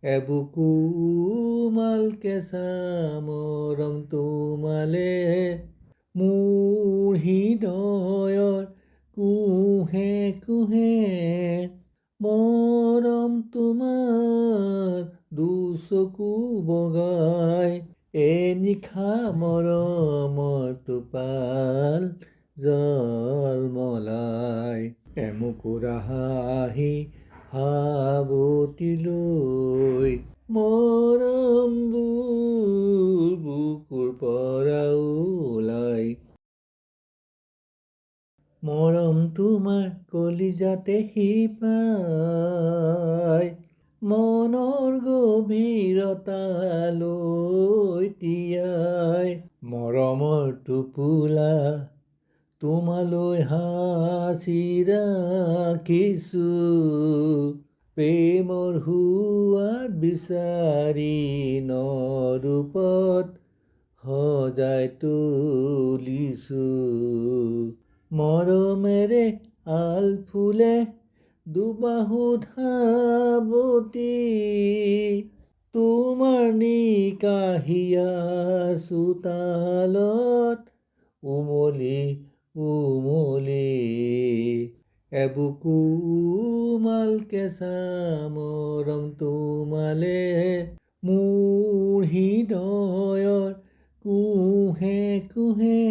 এবুকুমাল কেঁচা মৰম তোমালে মোৰ হৃদয়ৰ কুহে কুহে মৰম তোমাৰ দুচকু বগাই নিশা মৰমৰ টোপাল জলমলাই এমুকুৰা হাঁহি সাৱটিলৈ মৰমবোৰ বুকুৰ পৰা ওলাই মৰম তোমাৰ কলিজাতে শিপাই মনৰ গভীৰতালৈ তিয়াই মৰমৰ টোপোলা তোমালৈ সাঁচি ৰাখিছো প্ৰেমৰ সোৱাদ বিচাৰি নৰূপত সজাই তুলিছো মৰমেৰে আলফুলে দুবাহুত সাৱটি তোমাৰ নিকাহিয়া চোতালত উমলি উমলি এবুকুমাল কেঁচা মৰম তোমালে মোৰ হৃদয়ৰ কুহে কুহে